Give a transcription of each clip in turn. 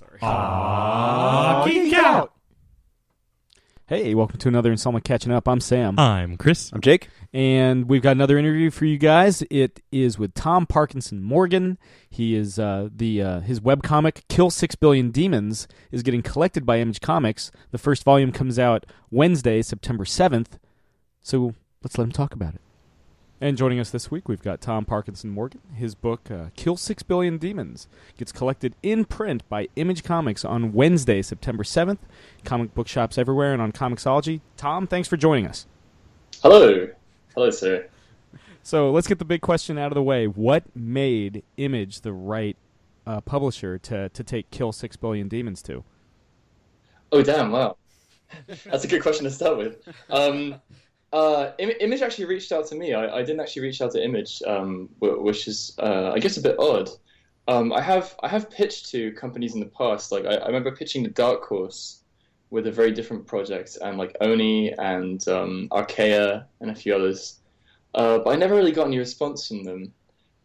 Sorry. Geek Out! Hey, welcome to another installment Catching Up. I'm Sam. I'm Chris. I'm Jake. And we've got another interview for you guys. It is with Tom Parkinson-Morgan. He is his webcomic, Kill 6 Billion Demons, is getting collected by Image Comics. The first volume comes out Wednesday, September 7th. So let's let him talk about it. And joining us this week, we've got Tom Parkinson-Morgan. His book, Kill 6 Billion Demons, gets collected in print by Image Comics on Wednesday, September 7th. Comic book shops everywhere and on Comixology. Tom, thanks for joining us. Hello. Hello, sir. So let's get the big question out of the way. What made Image the right publisher to take Kill 6 Billion Demons to? Oh, damn, wow. That's a good question to start with. Image actually reached out to me. I didn't actually reach out to Image, which is, I guess, a bit odd. I have pitched to companies in the past. Like I remember pitching to Dark Horse with a very different project, and like Oni and Archaea and a few others. But I never really got any response from them.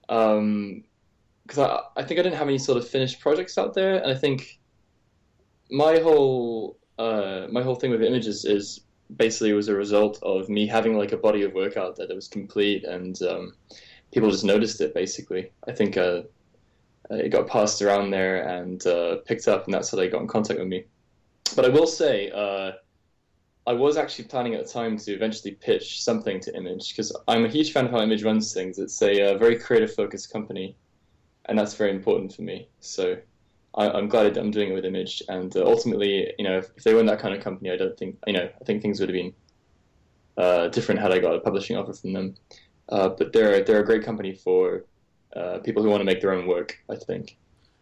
Because I think I didn't have any sort of finished projects out there, and I think my whole thing with Images is basically was a result of me having like a body of work out there that was complete, and people just noticed it. Basically, I think it got passed around there and picked up, and that's how they got in contact with me. But I will say, I was actually planning at the time to eventually pitch something to Image, because I'm a huge fan of how Image runs things. It's a very creative-focused company, and that's very important for me. So I'm glad I'm doing it with Image, and ultimately, if they weren't that kind of company, I think things would have been different had I got a publishing offer from them. But they're a great company for people who want to make their own work, I think.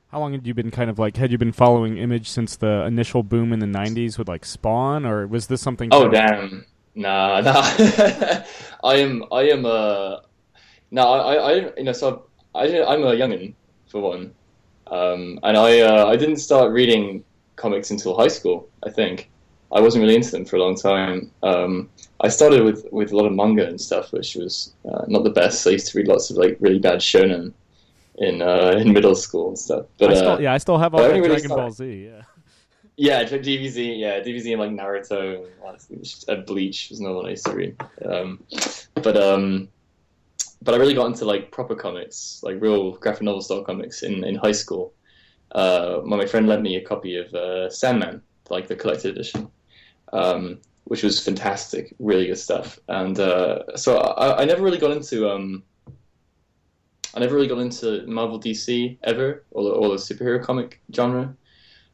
How long had you been had you been following Image since the initial boom in the 90s with like Spawn, or was this something? Oh, damn. Nah. I'm a youngin' for one. And I didn't start reading comics until high school, I think. I wasn't really into them for a long time. I started with a lot of manga and stuff, which was not the best. I used to read lots of like really bad shonen in middle school and stuff. But I still have all that Dragon Ball Z. Yeah, DBZ and like Naruto and Bleach was another one I used to read. But I really got into like proper comics, like real graphic novel style comics in high school. My friend lent me a copy of Sandman, like the collected edition, which was fantastic, really good stuff. And so I never really got into Marvel, DC ever, or the superhero comic genre.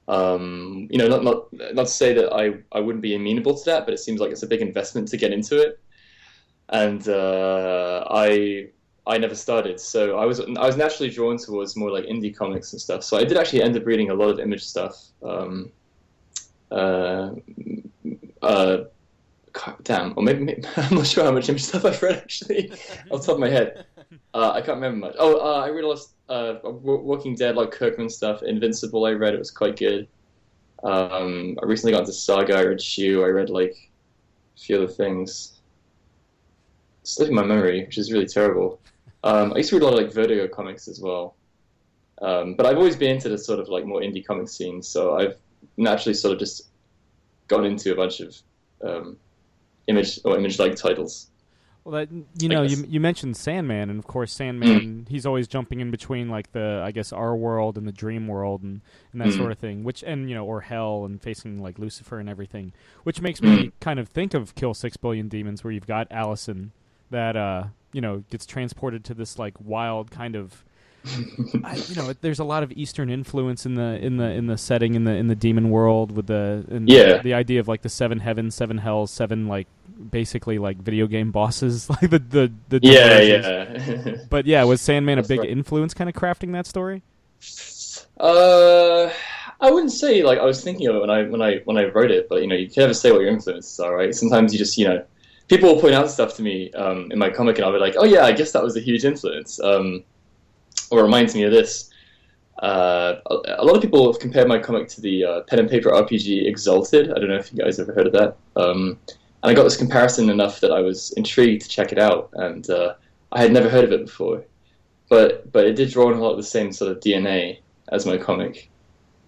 Not to say that I wouldn't be amenable to that, but it seems like it's a big investment to get into it. And I never started, so I was naturally drawn towards more like indie comics and stuff. So I did actually end up reading a lot of Image stuff. Damn, or maybe I'm not sure how much Image stuff I've read actually, off the top of my head. I can't remember much. I read a lot of Walking Dead, like Kirkman stuff. Invincible, I read. It was quite good. I recently got into Saga. I read Shu. I read like a few other things. It's slipping my memory, which is really terrible. I used to read a lot of like Vertigo comics as well. But I've always been into the sort of like more indie comic scene, so I've naturally sort of just gone into a bunch of image-like titles. Well, you mentioned Sandman, and of course Sandman, he's always jumping in between like the, I guess, our world and the dream world and that sort of thing, or hell and facing like Lucifer and everything, which makes me kind of think of Kill 6 Billion Demons, where you've got Allison that gets transported to this like wild kind of there's a lot of Eastern influence in the setting in the demon world with the idea of like the 7 heavens, 7 hells, 7 like basically like video game bosses, like the But yeah, was Sandman a big influence kind of crafting that story? I wouldn't say like I was thinking of it when I wrote it, but you can never say what your influences are, right? Sometimes you just people will point out stuff to me in my comic, and I'll be like, oh yeah, I guess that was a huge influence. Or reminds me of this. A lot of people have compared my comic to the pen and paper RPG Exalted. I don't know if you guys ever heard of that. And I got this comparison enough that I was intrigued to check it out, and I had never heard of it before. But it did draw on a lot of the same sort of DNA as my comic.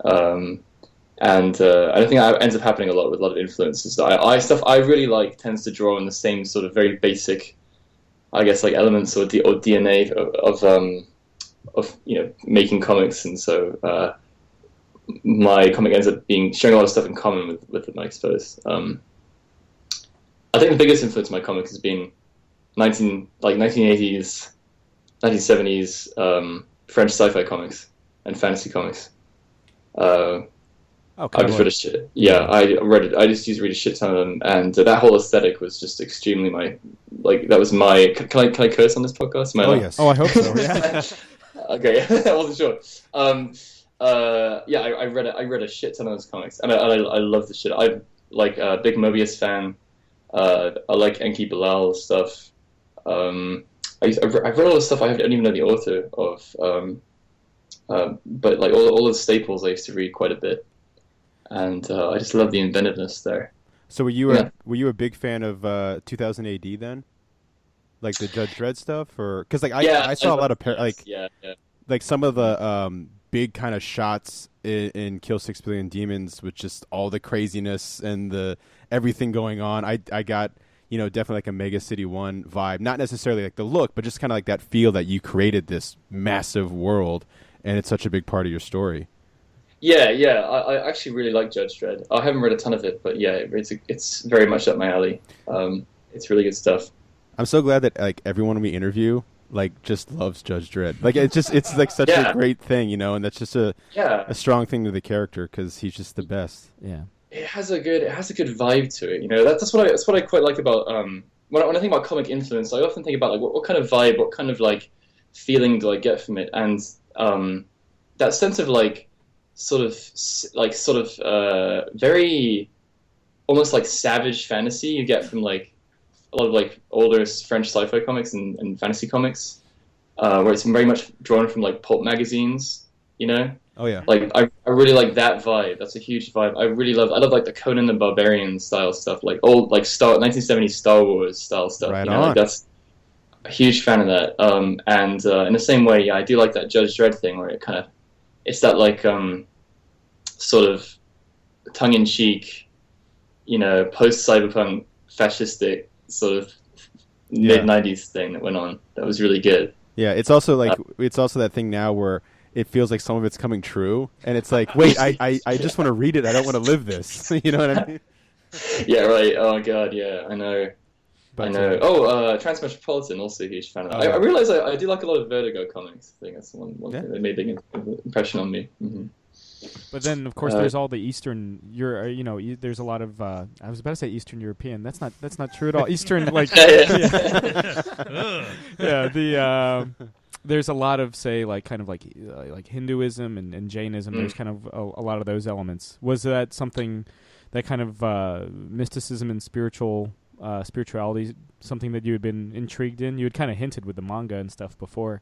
And I think that ends up happening a lot with a lot of influences. Stuff I really like tends to draw on the same sort of very basic, I guess, like elements or DNA of making comics, and so my comic ends up sharing a lot of stuff in common with them, I suppose. I think the biggest influence in my comic has been 1980s, 1970s French sci-fi comics and fantasy comics. I just read a shit. Yeah, I read it. I just used to read a shit ton of them, and that whole aesthetic was just extremely that was my. Can I curse on this podcast? Yes. Oh, I hope so. Yeah. Okay, I wasn't sure. I read a shit ton of those comics, and I love the shit. I'm like a big Mobius fan. I like Enki Bilal's stuff. I've read all the stuff I don't even know the author of, but like all the staples I used to read quite a bit, and I just love the inventiveness there. So were you a big fan of 2000 AD then, like the Judge Dredd stuff, or because like I saw a lot of like some of the big kind of shots in Kill 6 Billion Demons with just all the craziness and the everything going on. I got definitely like a Mega City 1 vibe, not necessarily like the look, but just kind of like that feel that you created this massive world and it's such a big part of your story. Yeah, I actually really like Judge Dredd. I haven't read a ton of it, but yeah, it's very much up my alley. It's really good stuff. I'm so glad that like everyone we interview like just loves Judge Dredd. Like it's like such a great thing, and that's just a strong thing to the character because he's just the best. Yeah, it has a good vibe to it. That's what I quite like about when I think about comic influence. I often think about like what kind of vibe, what kind of like feeling do I get from it, and that sense of like sort of very almost like savage fantasy you get from like a lot of like older French sci-fi comics and fantasy comics, where it's very much drawn from like pulp magazines, Oh yeah. Like I really like that vibe. That's a huge vibe. I love like the Conan the Barbarian style stuff, like old like 1970s Star Wars style stuff. Right on. Like that's a huge fan of that. And in the same way, I do like that Judge Dredd thing where it's that like sort of tongue-in-cheek, post-cyberpunk fascistic sort of mid-90s thing that went on. That was really good. Yeah, it's also like it's also that thing now where it feels like some of it's coming true, and it's like, wait, I just want to read it. I don't want to live this. You know what I mean? Yeah, right. Oh god, yeah, I know. But, I know. Transmetropolitan, also a huge fan of that. I realize I do like a lot of Vertigo comics. I think that's one thing that made a big impression on me. Mm-hmm. But then, of course, there's all the Eastern. There's a lot of. I was about to say Eastern European. That's not true at all. Eastern, like, there's a lot of kind of like Hinduism and Jainism. There's kind of a lot of those elements. Was that something that kind of mysticism and spirituality, something that you had been intrigued in? You had kind of hinted with the manga and stuff before.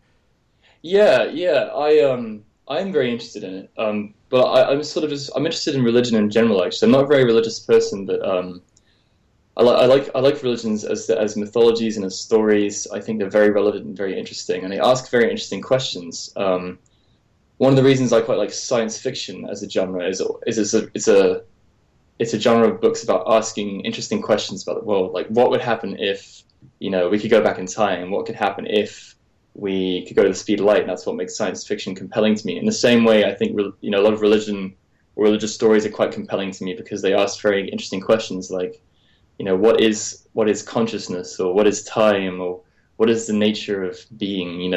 Yeah. I'm very interested in it, but I'm interested in religion in general. Actually, I'm not a very religious person, but I like religions as mythologies and as stories. I think they're very relevant and very interesting, and they ask very interesting questions. One of the reasons I quite like science fiction as a genre is it's a genre of books about asking interesting questions about the world. Like, what would happen if we could go back in time? What could happen if we could go to the speed of light? And that's what makes science fiction compelling to me. In the same way, I think a lot of religion or religious stories are quite compelling to me because they ask very interesting questions, like what is consciousness, or what is time, or what is the nature of being?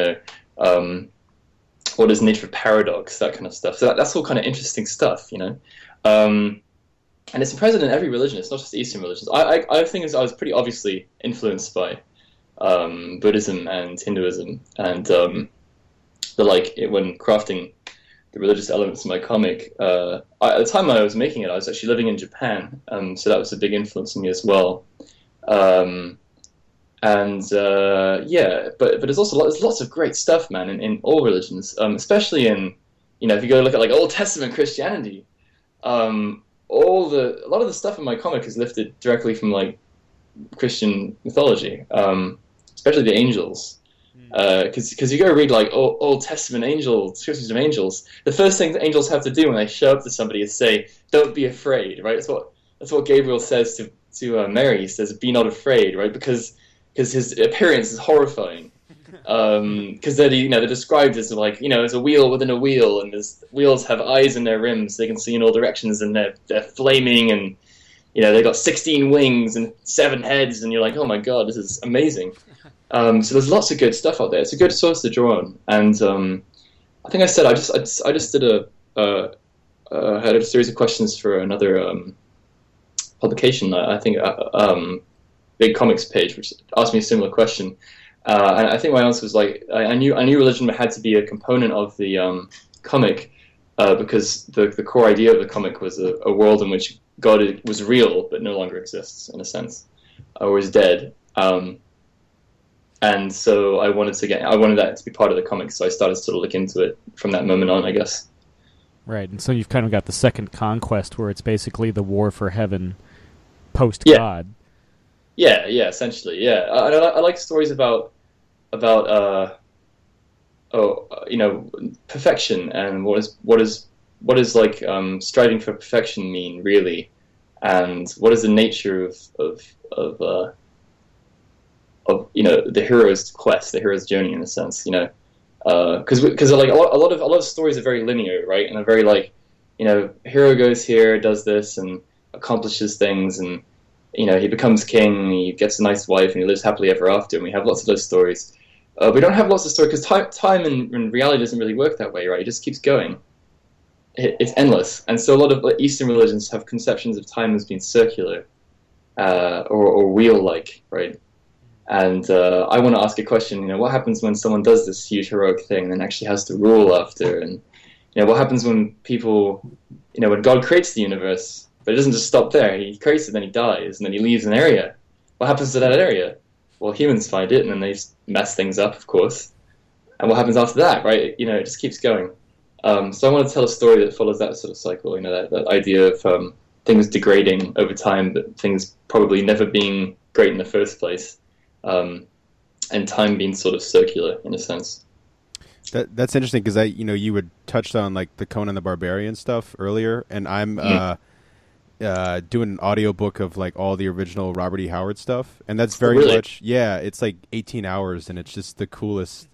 What is the nature of paradox? That kind of stuff. So that's all kind of interesting stuff. And it's present in every religion. It's not just Eastern religions. I think I was pretty obviously influenced by Buddhism and Hinduism, and when crafting the religious elements in my comic, at the time I was making it, I was actually living in Japan, so that was a big influence on me as well. But there's also lots of great stuff, man, in all religions, especially in if you go look at like Old Testament Christianity, a lot of the stuff in my comic is lifted directly from like Christian mythology, especially the angels. Because you go read like Old Testament angels, scriptures of angels, the first thing that angels have to do when they show up to somebody is say, "Don't be afraid," right? That's what Gabriel says to Mary. He says, "Be not afraid," right? Because his appearance is horrifying. Because they're described as like, as a wheel within a wheel, and these wheels have eyes in their rims; they can see in all directions, and they're flaming, and they've got 16 wings and 7 heads, and you're like, oh my god, this is amazing. So there's lots of good stuff out there. It's a good source to draw on, and I think I said I just did had a series of questions for another publication. I think Big Comics page, which asked me a similar question, and I think my answer was like I knew religion had to be a component of the comic because the core idea of the comic was a world in which God was real but no longer exists in a sense, or is dead. And so I wanted that to be part of the comic, so I started to sort of look into it from that moment on, I guess. Right, and so you've kind of got the second conquest, where it's basically the war for heaven post-God. Yeah, essentially, yeah. I like stories about perfection, and what is like striving for perfection mean, really, and what is the nature of the hero's quest, the hero's journey, in a sense, because like a lot of stories are very linear, right? And they're very like, hero goes here, does this, and accomplishes things, and he becomes king, and he gets a nice wife, and he lives happily ever after. And we have lots of those stories. We don't have lots of stories because time in reality doesn't really work that way, right? It just keeps going. It's endless, and so a lot of Eastern religions have conceptions of time as being circular or wheel-like, right? And I want to ask a question, what happens when someone does this huge heroic thing and then actually has to rule after? And, what happens when people, when God creates the universe, but it doesn't just stop there. He creates it, then he dies, and then he leaves an area. What happens to that area? Well, humans find it, and then they mess things up, of course. And what happens after that, right? It just keeps going. So I want to tell a story that follows that sort of cycle, that idea of things degrading over time, but things probably never being great in the first place. And time being sort of circular in a sense. That's interesting because you had touched on like the Conan the Barbarian stuff earlier, and I'm doing an audiobook of like all the original Robert E. Howard stuff, and that's very much it's like 18 hours, and it's just the coolest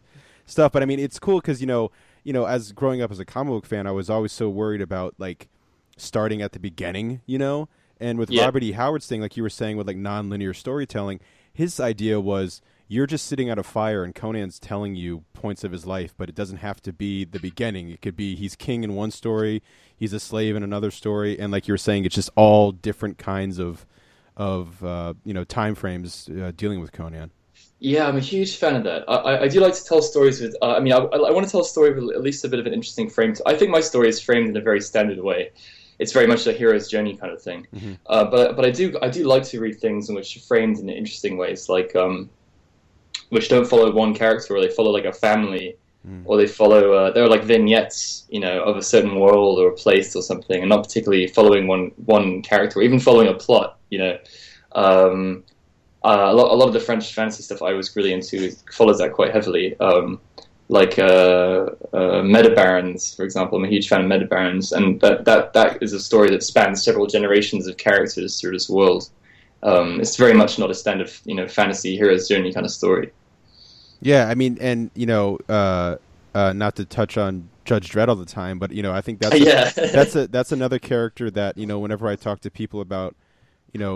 stuff. But I mean, it's cool because as growing up as a comic book fan, I was always so worried about like starting at the beginning, and with Robert E. Howard's thing, like you were saying with like non-linear storytelling. His idea was you're just sitting at a fire and Conan's telling you points of his life, but it doesn't have to be the beginning. It could be he's king in one story, he's a slave in another story, and like you were saying, it's just all different kinds of time frames dealing with Conan. Yeah, I'm a huge fan of that. I do like to tell stories with. I want to tell a story with at least a bit of an interesting frame. I think my story is framed in a very standard way. It's very much a hero's journey kind of thing. Mm-hmm. But I do like to read things in which are framed in interesting ways, like which don't follow one character, or they follow like a family, or they follow they're like vignettes, of a certain world or a place or something, and not particularly following one character, or even following a plot. A lot of the French fantasy stuff I was really into follows that quite heavily. Like Meta Barons, for example. I'm a huge fan of Meta Barons, and that is a story that spans several generations of characters through this world. It's very much not a standard, fantasy hero's journey kind of story. Yeah, I mean, and not to touch on Judge Dredd all the time, but I think that's another character that whenever I talk to people about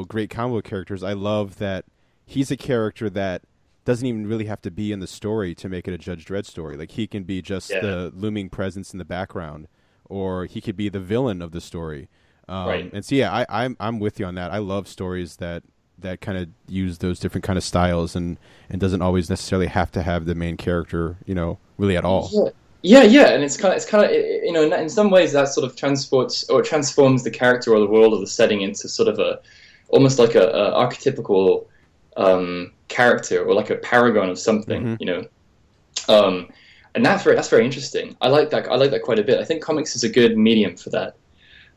great comic book characters, I love that he's a character that doesn't even really have to be in the story to make it a Judge Dredd story. Like he can be just the looming presence in the background, or he could be the villain of the story. Right. And so I'm with you on that. I love stories that kind of use those different kind of styles and doesn't always necessarily have to have the main character, really at all. Yeah, and it's kind of in some ways that sort of transports or transforms the character or the world or the setting into sort of almost like a archetypical character, or like a paragon of something, and that's very interesting. I like that quite a bit. I think comics is a good medium for that.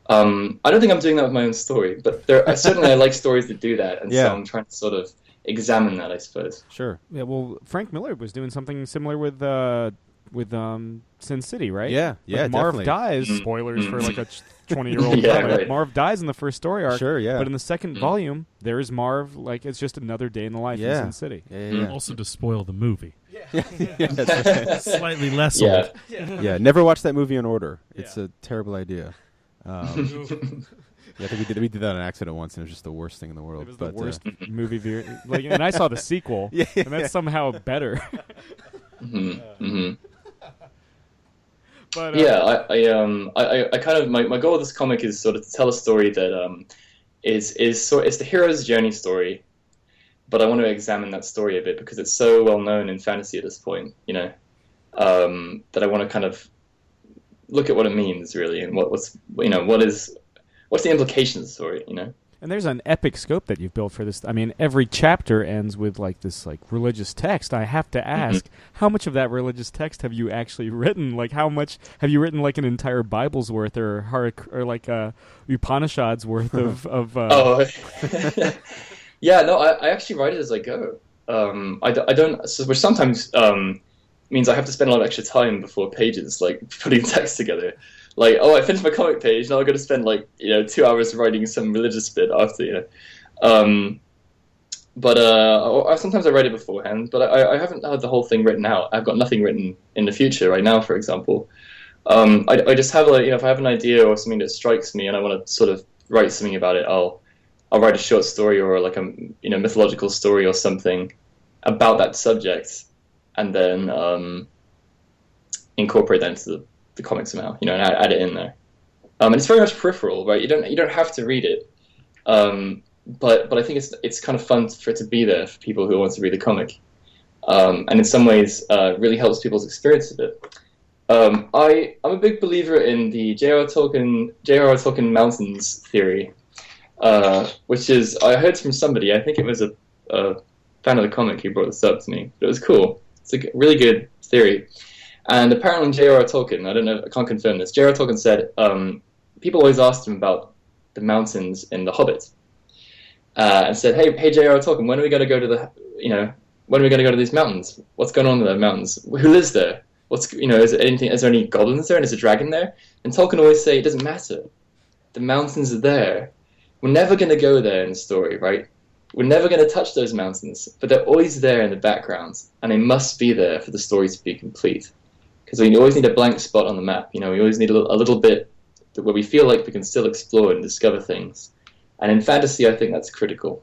I don't think I'm doing that with my own story, but certainly I like stories that do that, and so I'm trying to sort of examine that, I suppose. Sure. Yeah. Well, Frank Miller was doing something similar with Sin City, right? Yeah. Yeah. Like Marv definitely. dies. Spoilers for like a 20-year-old Yeah, comic. right. Marv dies in the first story arc. Sure. Yeah. But in the second volume, there is Marv. Like it's just another day in the life in Sin City. Yeah. Also to spoil the movie. Yeah, that's right. Slightly less Yeah. old. Yeah, never watch that movie in order. It's a terrible idea. Yeah, I think we did that on accident once, and it was just the worst thing in the world. It was the worst movie view. Like, and I saw the sequel, Yeah. and that's somehow better. But Yeah, I kind of my goal with this comic is sort of to tell a story that is it's the hero's journey story, but I want to examine that story a bit because it's so well known in fantasy at this point, that I want to kind of look at what it means really, and what's the implication of the story, And there's an epic scope that you've built for this. I mean, every chapter ends with like this like religious text. I have to ask, how much of that religious text have you actually written? Like, how much have you written? Like an entire Bible's worth, or like Upanishads worth of? Oh, yeah. No, I actually write it as I go. I don't, which sometimes means I have to spend a lot of extra time before pages, like putting text together. Like, I finished my comic page, now I've got to spend 2 hours writing some religious bit after, But sometimes I write it beforehand, but I haven't had the whole thing written out. I've got nothing written in the future right now, for example. I just have if I have an idea or something that strikes me and I want to sort of write something about it, I'll write a short story or like a mythological story or something about that subject, and then incorporate that into the comic somehow, and add it in there. And it's very much peripheral, right? You don't have to read it, but I think it's kind of fun for it to be there for people who want to read the comic, and in some ways really helps people's experience of it. I'm a big believer in the J.R.R. Tolkien mountains theory, which is I heard from somebody. I think it was a fan of the comic who brought this up to me. But it was cool. It's a really good theory. And apparently J.R.R. Tolkien, I don't know, I can't confirm this, J.R.R. Tolkien said people always asked him about the mountains in The Hobbit, and said, hey J.R.R. Tolkien, when are we going to go to when are we going to go to these mountains? What's going on in the mountains? Who lives there? Is there any goblins there, and is a dragon there? And Tolkien always say, it doesn't matter. The mountains are there. We're never going to go there in the story, right? We're never going to touch those mountains, but they're always there in the background, and they must be there for the story to be complete. Because we always need a blank spot on the map. We always need a little bit where we feel like we can still explore and discover things. And in fantasy, I think that's critical.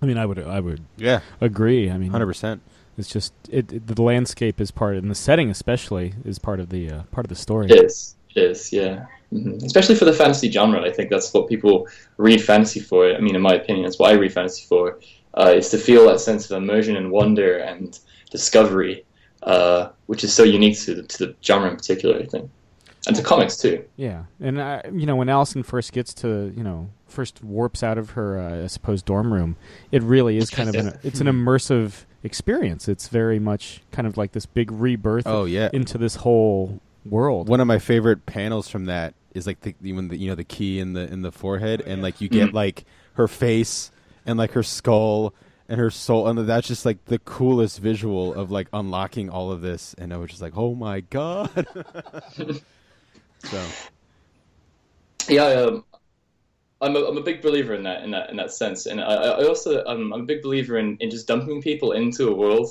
I mean, I would agree. I mean, 100%. It's just the landscape is part, and the setting especially is part of the story. It is, yeah. Mm-hmm. Especially for the fantasy genre, I think that's what people read fantasy for. I mean, in my opinion, that's what I read fantasy for. Is to feel that sense of immersion and wonder and discovery, which is so unique to the genre in particular, I think, and to comics too. Yeah, and when Allison first gets to first warps out of her I suppose dorm room, it really is kind of it's an immersive experience. It's very much kind of like this big rebirth into this whole world. One of my favorite panels from that is like the key in the forehead, and like you get like her face and like her skull and her soul, and that's just like the coolest visual of like unlocking all of this, and I was just like, oh my god. So yeah, I'm a big believer in that sense, and I also I'm a big believer in just dumping people into a world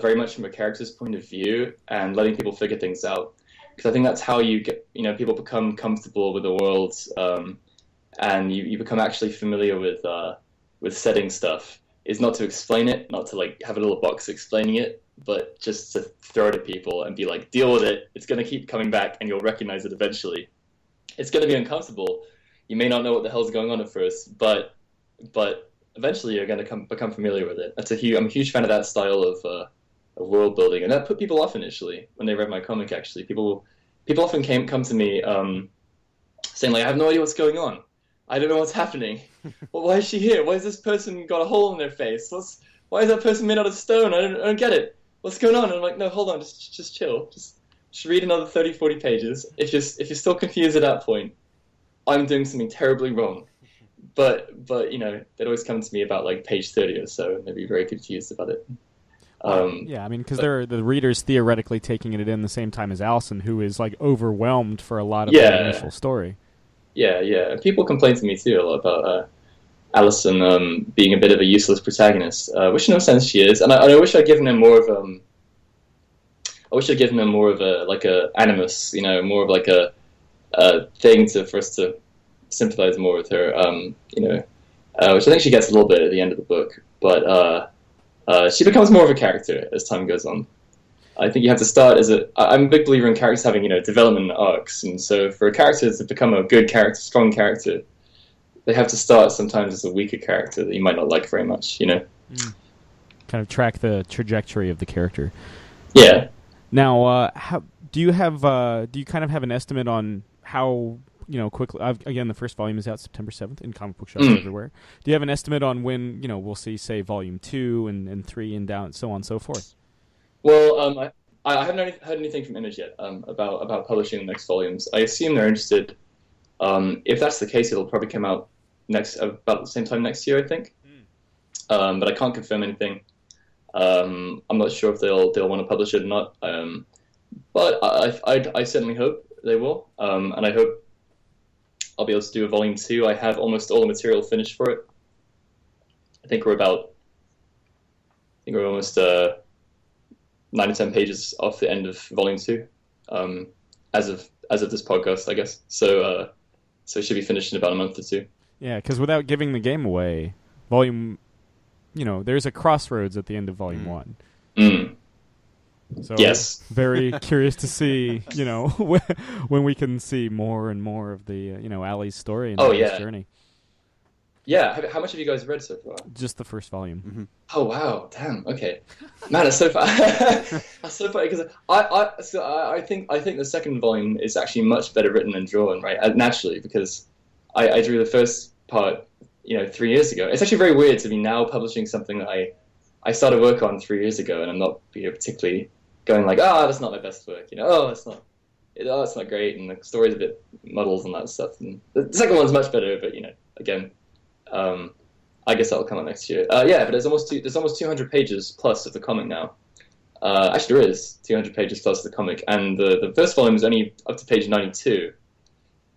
very much from a character's point of view and letting people figure things out, because I think that's how you get people become comfortable with the world, and you become actually familiar with setting stuff. Is not to explain it, not to like have a little box explaining it, but just to throw it at people and be like, deal with it. It's going to keep coming back, and you'll recognize it eventually. It's going to be uncomfortable. You may not know what the hell's going on at first, but eventually you're going to become familiar with it. I'm a huge fan of that style of world building, and that put people off initially when they read my comic. Actually, people often come to me saying like, I have no idea what's going on. I don't know what's happening. Well, why is she here? Why has this person got a hole in their face? Why is that person made out of stone? I don't get it. What's going on? And I'm like, no, hold on, just chill. Just read another 30, 40 pages. If you're still confused at that point, I'm doing something terribly wrong. but they'd always come to me about like page 30 or so, and they'd be very confused about it. Yeah, I mean, because they're the readers theoretically taking it in the same time as Allison, who is like overwhelmed for a lot of the initial story. Yeah. People complain to me too a lot about Allison being a bit of a useless protagonist, which in no sense she is, and I wish I'd given him more of a like a animus, more of like a thing for us to sympathize more with her, which I think she gets a little bit at the end of the book, but she becomes more of a character as time goes on. I think you have to start I'm a big believer in characters having, development arcs, and so for a character to become a good character, strong character, they have to start sometimes as a weaker character that you might not like very much, Kind of track the trajectory of the character. Yeah. Now, do you kind of have an estimate on how, quickly? Again, the first volume is out September 7th in comic book shops everywhere. Do you have an estimate on when, we'll see, say, volume 2 and 3 and down, so on and so forth? Well, I haven't heard anything from Image yet about publishing the next volumes. I assume they're interested. If that's the case, it'll probably come out about the same time next year, I think. But I can't confirm anything. I'm not sure if they'll want to publish it or not. But I certainly hope they will. And I hope I'll be able to do a volume 2. I have almost all the material finished for it. I think we're almost 9 to 10 pages off the end of volume 2, as of this podcast, I guess. So it should be finished in about a month or 2. Yeah, because without giving the game away, there's a crossroads at the end of volume 1. So yes, very curious to see, when we can see more and more of the, Allie's story and his journey. Yeah, how much have you guys read so far? Just the first volume. Mm-hmm. Oh wow, damn. Okay, man, that's so fun. That's so funny because I think the second volume is actually much better written and drawn, right? Naturally, because I drew the first part, 3 years ago. It's actually very weird to be now publishing something that I started work on 3 years ago, and I'm not particularly going like, that's not my best work, it's not great, and the story's a bit muddled and that stuff. And the second one's much better, but again. I guess that'll come out next year. But there's almost 200 pages plus of the comic now. Actually, there is 200 pages plus of the comic, and the first volume is only up to page 92.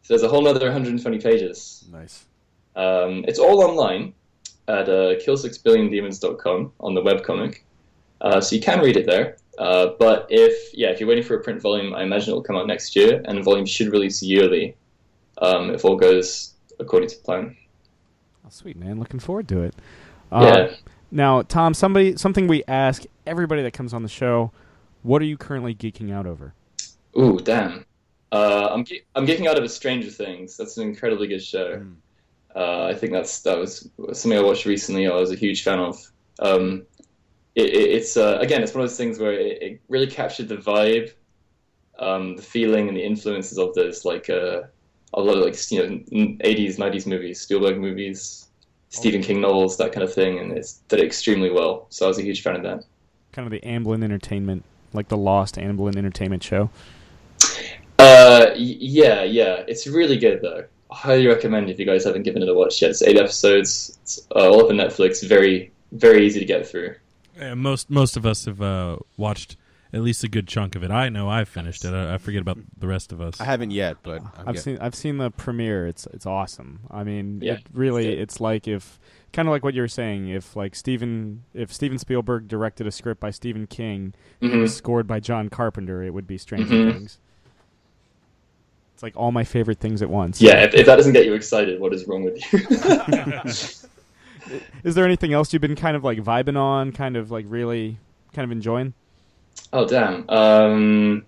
So there's a whole other 120 pages. Nice. It's all online at kill6billiondemons.com on the webcomic, so you can read it there. But if you're waiting for a print volume, I imagine it'll come out next year, and the volume should release yearly if all goes according to plan. Oh, sweet, man. Looking forward to it. Yeah. Now, Tom, something we ask everybody that comes on the show, what are you currently geeking out over? Ooh, damn. I'm geeking out over Stranger Things. That's an incredibly good show. I think that was something I watched recently. I was a huge fan of. It's again, it's one of those things where it really captured the vibe, the feeling, and the influences of those a lot of 80s, 90s movies, Spielberg movies, Stephen King novels, that kind of thing, and it's did it extremely well. So I was a huge fan of that. Kind of the Amblin Entertainment, like the Lost Amblin Entertainment show. Yeah, it's really good though. I highly recommend if you guys haven't given it a watch yet. It's 8 episodes. It's all up on Netflix. Very, very easy to get through. Yeah, most of us have watched at least a good chunk of it. I know I've finished it. I forget about the rest of us. I haven't yet, but I've seen the premiere. It's awesome. I mean, yeah, it's like kind of like what you were saying. If Steven Spielberg directed a script by Stephen King and it was scored by John Carpenter, it would be Stranger Things. It's like all my favorite things at once. Yeah, if that doesn't get you excited, what is wrong with you? Is there anything else you've been kind of vibing on, kind of really kind of enjoying? Oh damn. I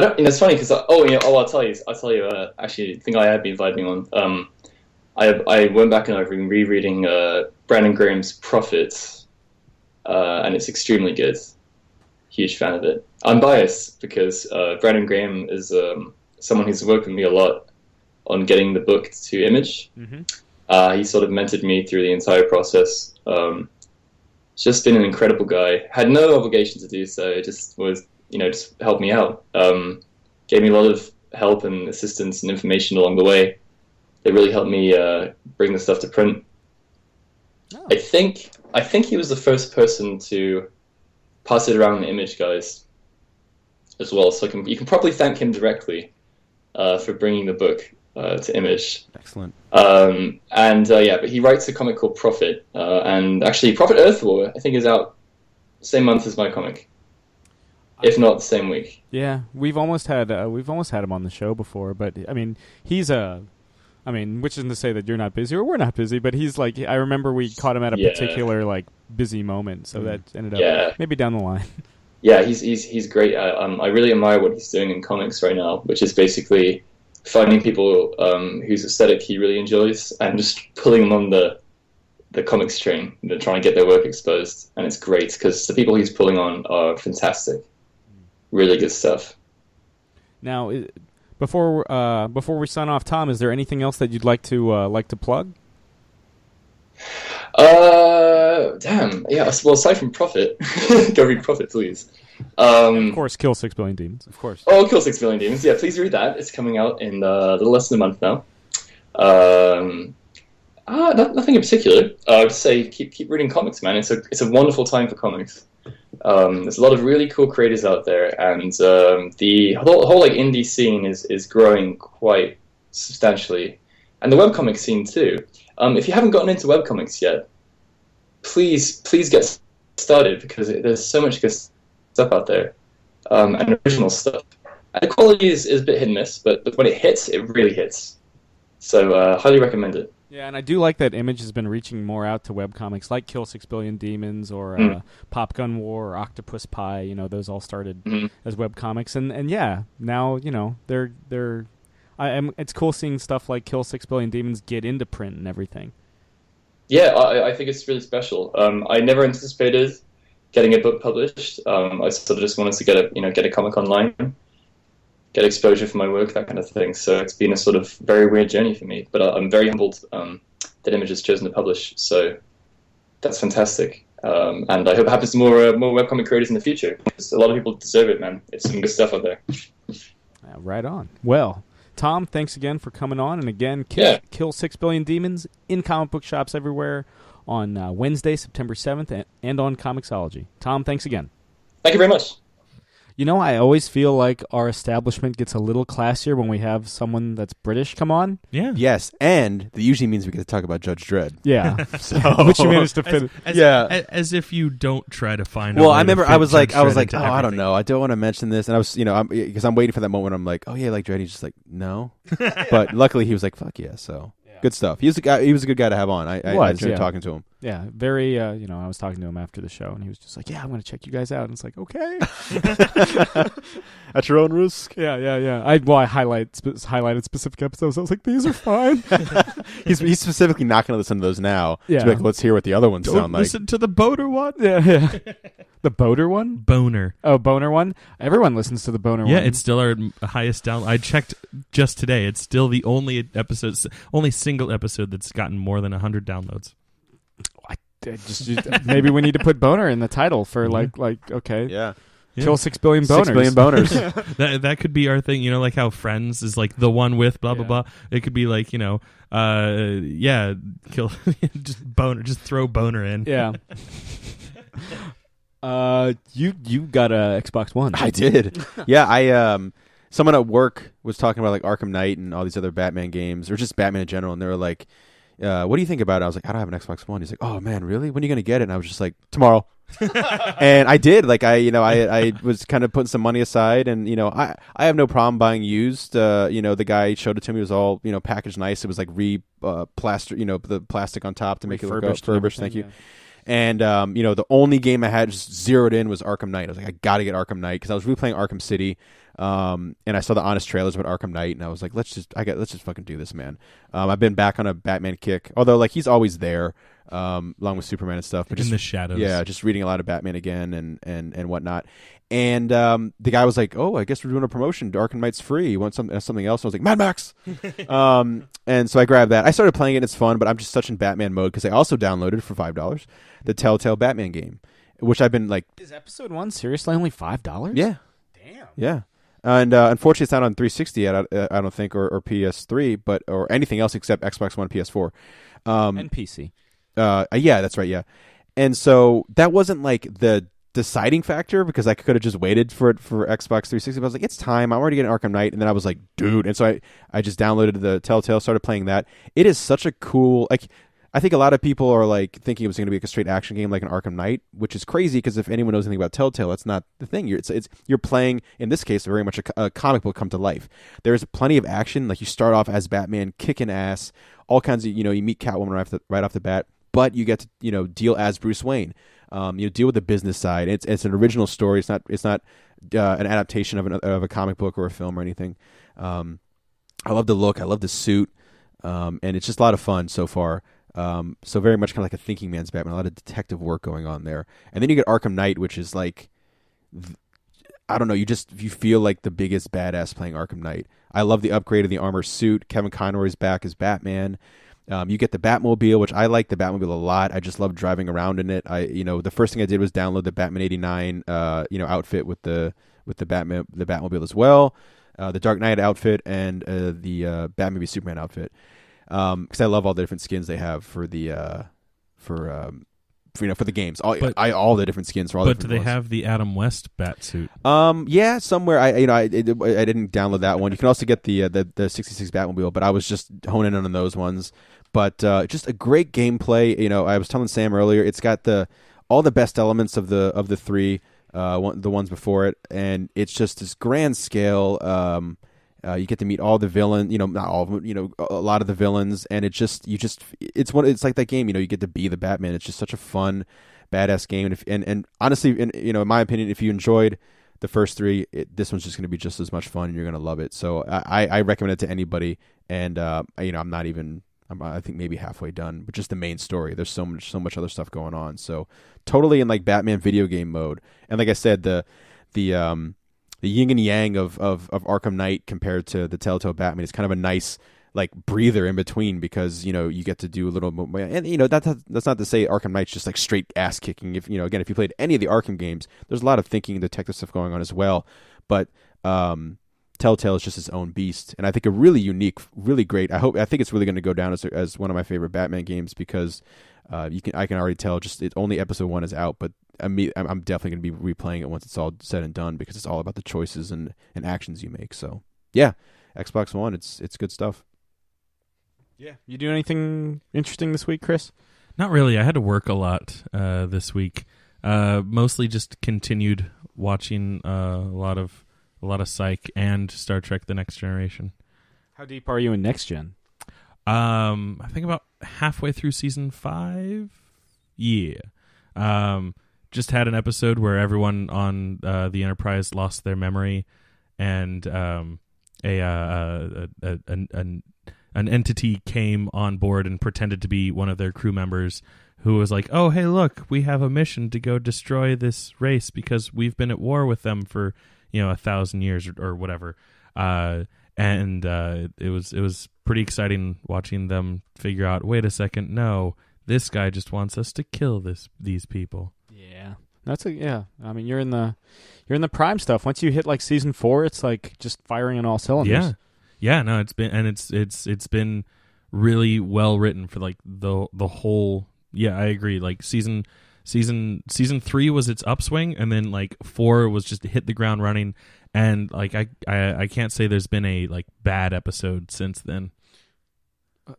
don't. It's funny because I'll tell you. Actually, the thing I have been vibing on. I went back and I've been rereading Brandon Graham's Prophet, and it's extremely good. Huge fan of it. I'm biased because Brandon Graham is someone who's worked with me a lot on getting the book to Image. He sort of mentored me through the entire process. Just been an incredible guy. Had no obligation to do so. Just was, just helped me out. Gave me a lot of help and assistance and information along the way. They really helped me bring the stuff to print. Oh. I think he was the first person to pass it around the Image guys as well. So you can probably thank him directly for bringing the book to Image. Excellent. But he writes a comic called Prophet, and actually Prophet Earthwar I think is out same month as my comic, if not the same week. Yeah, we've almost had him on the show before, but I mean he's which isn't to say that you're not busy or we're not busy, but he's like, I remember we caught him at a particular like busy moment, so that ended up maybe down the line. Yeah, he's great. I really admire what he's doing in comics right now, which is basically finding people whose aesthetic he really enjoys and just pulling them on the comics train, trying to get their work exposed. And it's great because the people he's pulling on are fantastic. Really good stuff. Now, before we sign off, Tom, is there anything else that you'd like to plug? Well, aside from Prophet, go read Prophet, please. Of course, Kill 6 Billion Demons. Of course. Oh, Kill 6 Billion Demons. Yeah, please read that. It's coming out in a little less than a month now. Nothing in particular. I would say keep reading comics, man. It's a wonderful time for comics. There's a lot of really cool creators out there, and the whole like indie scene is growing quite substantially, and the webcomic scene too. If you haven't gotten into webcomics yet, please get started, because there's so much good stuff out there, and original stuff. And the quality is a bit hit and miss, but when it hits, it really hits. So highly recommend it. Yeah, and I do like that Image has been reaching more out to webcomics like Kill 6 Billion Demons or Pop Gun War or Octopus Pie. Those all started as webcomics, and yeah, now they're. It's cool seeing stuff like Kill 6 Billion Demons get into print and everything. Yeah, I think it's really special. I never anticipated getting a book published. I sort of just wanted to get a comic online, get exposure for my work, that kind of thing. So it's been a sort of very weird journey for me. But I'm very humbled that Image has chosen to publish. So that's fantastic. And I hope it happens to more webcomic creators in the future, because a lot of people deserve it, man. It's some good stuff out there. Right on. Well, Tom, thanks again for coming on. And again, Kill 6 Billion Demons in comic book shops everywhere on Wednesday, September 7th, and on Comixology. Tom, thanks again. Thank you very much. I always feel like our establishment gets a little classier when we have someone that's British come on. Yeah. Yes, and that usually means we get to talk about Judge Dredd. Yeah. Which you managed to fit. As if you don't try to find. Well, I remember I was like, I don't know, I don't want to mention this, and I was, because I'm waiting for that moment. I'm like, oh yeah, like Dredd. He's just like, no, but luckily he was like, fuck yeah, so. Good stuff. He was a good guy to have on. I enjoyed talking to him. Yeah, very. I was talking to him after the show, and he was just like, "Yeah, I'm going to check you guys out." And it's like, okay, at your own risk. Yeah. I highlighted specific episodes. I was like, these are fine. He's specifically not going to listen to those now. Yeah, so like, let's hear what the other ones sound like. Listen to the Boner one. Yeah. The Boner one? Boner. Oh, Boner one? Everyone listens to the Boner one. Yeah, it's still our highest download. I checked just today. It's still the only single episode that's gotten more than 100 downloads. Maybe we need to put Boner in the title for like okay. Yeah. Kill 6 billion boners. 6 billion boners. that could be our thing. Like how Friends is like the one with blah blah blah. It could be like kill just Boner, just throw Boner in. Yeah. You got a Xbox One. I did. Yeah, someone at work was talking about like Arkham Knight and all these other Batman games, or just Batman in general, and they were like, what do you think about it? I was like, I don't have an Xbox One. He's like, oh man, really? When are you going to get it? And I was just like, tomorrow. And I did. Like I was kind of putting some money aside, and I have no problem buying used. The guy showed it to me. It was all packaged nice. It was like plaster, the plastic on top to make it look refurbished. Thank you. Yeah. And the only game I had just zeroed in was Arkham Knight. I was like, I got to get Arkham Knight, because I was replaying Arkham City, and I saw the honest trailers about Arkham Knight, and I was like, let's just fucking do this, man. I've been back on a Batman kick, although like he's always there, along with Superman and stuff, but in the shadows. Yeah, just reading a lot of Batman again and whatnot. And the guy was like, "Oh, I guess we're doing a promotion. Arkham Knight's free. You want something else?" I was like, "Mad Max." And so I grabbed that. I started playing it. It's fun, but I'm just such in Batman mode, because I also downloaded for $5 the Telltale Batman game, which I've been like. Is episode 1 seriously only $5? Yeah. Damn. Yeah. And unfortunately, it's not on 360 yet. I don't think, or PS3, or anything else except Xbox One, PS4, and PC. Yeah, that's right. Yeah, and so that wasn't like the deciding factor because I could have just waited for it for Xbox 360. But I was like, it's time. I'm already getting Arkham Knight, and then I was like, dude. And so I just downloaded the Telltale, started playing that. It is such a cool like. I think a lot of people are like thinking it was going to be like a straight action game like an Arkham Knight, which is crazy because if anyone knows anything about Telltale, that's not the thing. You're playing, in this case, very much a comic book come to life. There's plenty of action. Like you start off as Batman, kicking ass, all kinds of, you meet Catwoman right off the bat, but you get to, deal as Bruce Wayne. Deal with the business side. It's an original story. It's not an adaptation of a comic book or a film or anything. I love the look. I love the suit. And it's just a lot of fun so far. So very much kind of like a thinking man's Batman, a lot of detective work going on there. And then you get Arkham Knight, which is like, I don't know, you feel like the biggest badass playing Arkham Knight. I love the upgrade of the armor suit. Kevin Conroy's back as Batman. You get the Batmobile, which I like the Batmobile a lot. I just love driving around in it. The first thing I did was download the Batman '89, outfit with the Batmobile as well, the Dark Knight outfit and the Batman v Superman outfit. Because I love all the different skins they have for the games. All the different skins for all. But do they have the Adam West bat suit? Yeah, somewhere. I didn't download that one. You can also get the 66 Batmobile, but I was just honing in on those ones. But just a great gameplay. I was telling Sam earlier, it's got all the best elements of the three, the ones before it, and it's just this grand scale. You get to meet all the villains, not all of them, a lot of the villains, and it's like that game, you get to be the Batman. It's just such a fun, badass game, and honestly, in my opinion, if you enjoyed the first three, this one's just going to be just as much fun, and you're going to love it. So I recommend it to anybody, and I think maybe halfway done, but just the main story. There's so much other stuff going on. So totally in like Batman video game mode, and like I said, the yin and yang of Arkham Knight compared to the Telltale Batman is kind of a nice like breather in between because you get to do a little more, and that's not to say Arkham Knight's just like straight ass kicking. If you played any of the Arkham games, there's a lot of thinking and detective stuff going on as well. But Telltale is just its own beast, and I think a really unique, really great. I think it's really going to go down as one of my favorite Batman games because I can already tell. Just only episode 1 is out, but I'm definitely going to be replaying it once it's all said and done because it's all about the choices and actions you make. So yeah, Xbox One, it's good stuff. Yeah, you do anything interesting this week, Chris? Not really. I had to work a lot this week. Mostly just continued watching a lot of Psych and Star Trek: The Next Generation. How deep are you in Next Gen? I think about halfway through season 5. Yeah. Just had an episode where everyone on the Enterprise lost their memory, and an entity came on board and pretended to be one of their crew members, who was like, "Oh, hey, look, we have a mission to go destroy this race because we've been at war with them for 1,000 years or whatever." And it was pretty exciting watching them figure out, wait a second, no, this guy just wants us to kill these people. Yeah, I mean, you're in the prime stuff. Once you hit like season 4, it's like just firing on all cylinders. Yeah. No, it's been really well written for like the whole. Yeah, I agree. Like season 3 was its upswing, and then like 4 was just hit the ground running. And like I can't say there's been a like bad episode since then.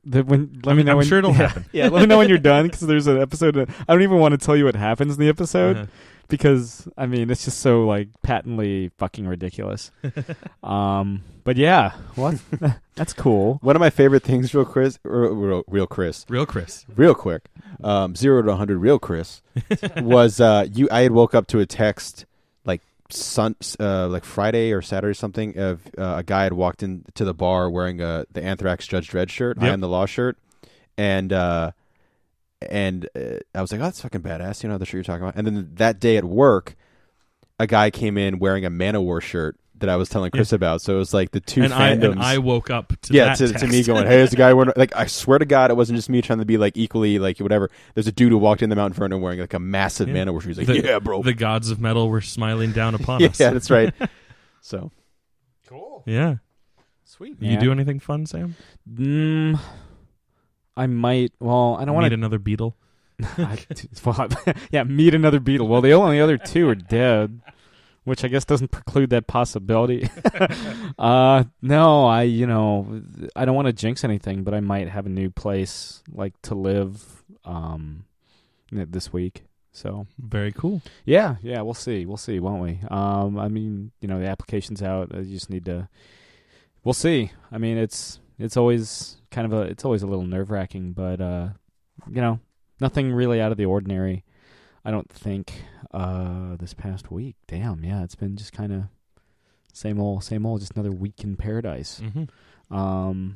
Let me know. I'm sure it'll happen. Yeah, let me know when you're done because there's an episode. I don't even want to tell you what happens in the episode because I mean it's just so like patently fucking ridiculous. But yeah, what? That's cool. One of my favorite things, real quick, 0 to 100, real Chris, was I had woke up to a text like Friday or Saturday or something of a guy had walked into the bar wearing the Anthrax Judge Dredd shirt, I Am the Law shirt, and I was like, oh, that's fucking badass, the shirt you're talking about. And then that day at work, a guy came in wearing a Manowar shirt that I was telling Chris about. So it was like the two fandoms. And I woke up to that to me going, hey, there's a guy wearing, like, I swear to God, it wasn't just me trying to be like equally like whatever. There's a dude who walked in the Mount Vernon wearing like a massive Manowar shirt. He's like, yeah, bro. The gods of metal were smiling down upon us. Yeah, that's right. So, Cool. Yeah. Sweet. You do anything fun, Sam? I might. Well, I don't want Meet to another beetle. Yeah, meet another beetle. Well, the only other two are dead, which I guess doesn't preclude that possibility. No, I don't want to jinx anything, but I might have a new place like to live this week. So very cool. Yeah, we'll see, won't we? I mean, the application's out. I just need to. We'll see. I mean, it's always it's always a little nerve-wracking, but nothing really out of the ordinary. I don't think this past week. Damn, yeah, it's been just kind of same old, just another week in paradise. Mm-hmm.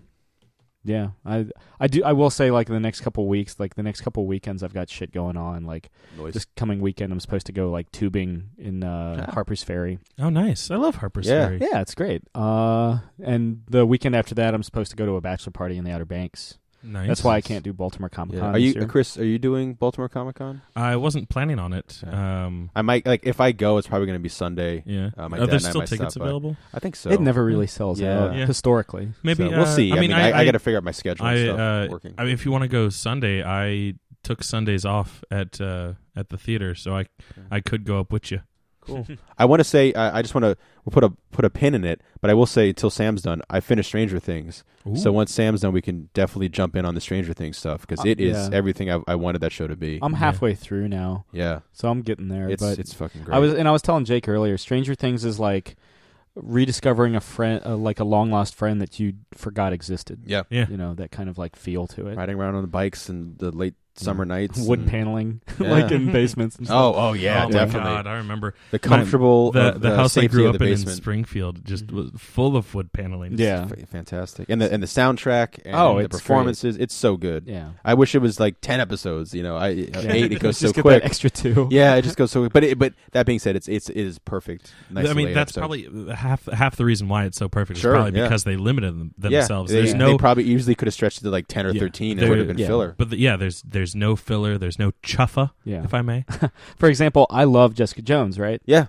Yeah, I will say, like, the next couple weeks, like the next couple weekends, I've got shit going on. Like this coming weekend, I'm supposed to go like tubing in Harper's Ferry. Oh, nice! I love Harper's Ferry. Yeah, it's great. And the weekend after that, I'm supposed to go to a bachelor party in the Outer Banks. Nice. That's why I can't do Baltimore Comic Con. Are you, Chris? Are you doing Baltimore Comic Con? I wasn't planning on it. I might, like, if I go, it's probably going to be Sunday. Yeah. My Are dad there and I still might tickets stop by. available? I think so. It never really sells out historically. Maybe so we'll see. I mean, I got to figure out my schedule and stuff. Working. I mean, if you want to go Sunday, I took Sundays off at the theater, so I could go up with you. Cool. I want to say I just want to put a pin in it, but I will say until Sam's done, I finished Stranger Things. Ooh. So once Sam's done, we can definitely jump in on the Stranger Things stuff because it is everything I wanted that show to be. I'm halfway through now. Yeah, so I'm getting there. It's fucking great. I was telling Jake earlier, Stranger Things is like rediscovering a friend, like a long lost friend that you forgot existed. Yeah. That kind of like feel to it. Riding around on the bikes and the late summer nights, wood paneling, like in basements. And stuff. Oh yeah, definitely. My God, I remember the comfortable the house I grew up in basement. Springfield just was full of wood paneling. Yeah, fantastic, and the soundtrack and the performances. Great. It's so good. Yeah, I wish it was like 10 episodes. 8. It goes so just quick. That extra 2. Yeah, it just goes so quick. But that being said, it is perfect. I mean, that's probably half the reason why it's so perfect. Is probably because they limited themselves. Yeah, they probably easily could have stretched it to like 10 or 13, and it would have been filler. But there's no filler. There's no chuffa, if I may. For example, I love Jessica Jones, right? Yeah.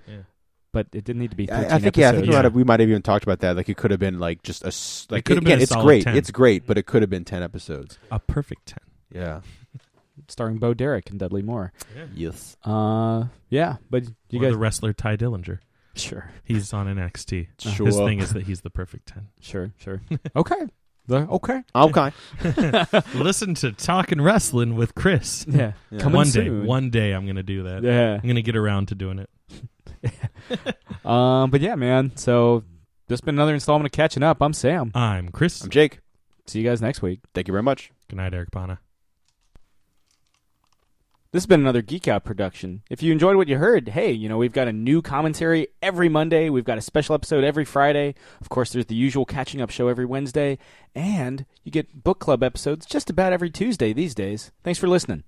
But it didn't need to be 13 I think episodes. we might have even talked about that. Like it could have been like just a it could have been a it's solid great. 10. It's great, but it could have been 10 episodes. A perfect 10. Yeah. Starring Bo Derek and Dudley Moore. Yeah. Yes. Yeah, but you guys the wrestler Ty Dillinger. Sure. He's on NXT. Sure. His thing is that he's the perfect 10. Sure. Okay. Okay. Listen to Talkin' Wrestling with Chris. Yeah. One day I'm going to do that. Yeah. I'm going to get around to doing it. But yeah, man. So this has been another installment of Catching Up. I'm Sam. I'm Chris. I'm Jake. See you guys next week. Thank you very much. Good night, Eric Bana. This has been another Geek Out production. If you enjoyed what you heard, hey, we've got a new commentary every Monday. We've got a special episode every Friday. Of course, there's the usual catching up show every Wednesday. And you get book club episodes just about every Tuesday these days. Thanks for listening.